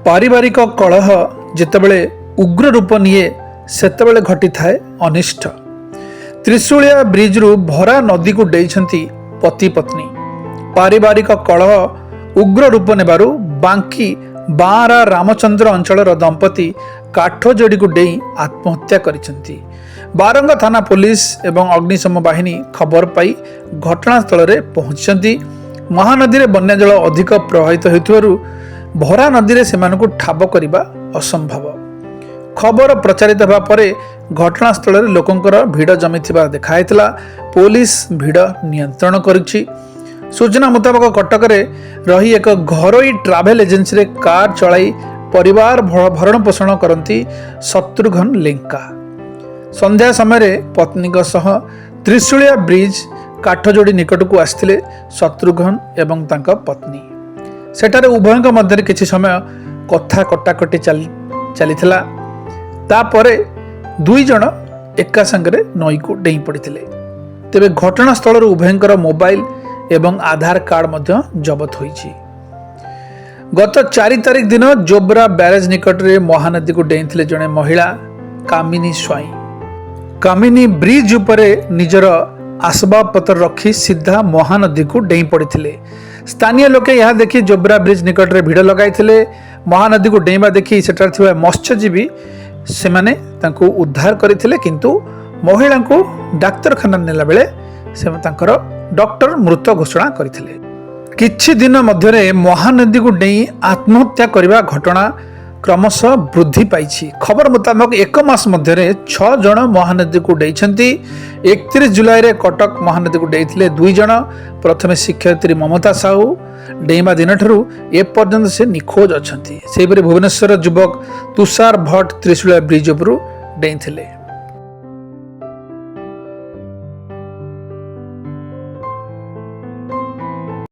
पारिवारिक कलह जितेबले उग्र रूप निए सेतेबले घटी थाए अनिष्ट। त्रिशूलिया ब्रिज रु भरा नदी को डेइछंती पति पत्नी। पारिवारिक कलह उग्र रूप नेबारु बांकी बारा रामचंद्र अंचल दंपति काठ जोड़ी को डेई आत्महत्या करिसेंती। बारंग थाना पुलिस एवं अग्निशम बाहिनी खबर पाई घटनास्थल रे पहुंचती। महानदी रे बन्या जल अधिक प्रवाहित होइथुवारु भरा नदी रे सेमानकु ठाब करिबा असंभव। खबर प्रचारित होगा परे घटनास्थल रे लोकंकर भिड़ जमिथिबा देखाइतला। पुलिस भिड़ नियंत्रण करिछि। सूचना मुताबक कटक रे रही एक घरोई ट्रावेल एजेंसी रे कार चलाई परिवार भरण पोषण करती शत्रुघ्न लेंका। संध्या समय पत्नी सह त्रिशूलिया ब्रिज काठजोड़ी निकट को आसते शत्रुघ्न एवं तांका पत्नी। सेठारे उभयଙ୍କ मध्य किछि समय कथा कटाकटी चलीथिला। तापरे दुई जण एका संगरे नई को डेई पड़िथिले। तेबे घटनास्थल उभयଙ୍କର मोबाइल एवं आधार कार्ड मध्य जबत होईछि। गत 4 तारिख दिन जोब्रा बैरेज निकट रे महानदी को डेईथिले जणे महिला कामिनी स्वाई। कामिनी ब्रिज उपरे निजर आसबाब पत्र रखी सीधा महानदी को डेई पड़िथिले। स्थानीय लोके यह देखि जोब्रा ब्रिज निकट रे भिड़ लगाइथिले। महानदी को डेईबा देखि सेठार थिबा मत्स्यजीवी से माने तांको उद्धार करिथिले, किंतु महिला को डाक्तरखाना नेला बेले से तांकर डॉक्टर मृत घोषणा करथिले। किछि दिन मध्यरे महानदी को डेई आत्महत्या करबा घटना क्रमशः वृद्धि पाइछि। खबर मुताबिक 1 मास मध्यरे 6 जण महानदी को डेइछंती। 31 जुलाई रे कटक महानदी को डेइथिले 2 जण। प्रथमे शिक्षयित्री ममता साहू डेइमा दिन ठरू ए पर्यंत से निखोज अछंती। सेहिपरि भुवनेश्वर युवक तुषार भट्ट त्रिशूलिया ब्रिज उपरु डेइथिले।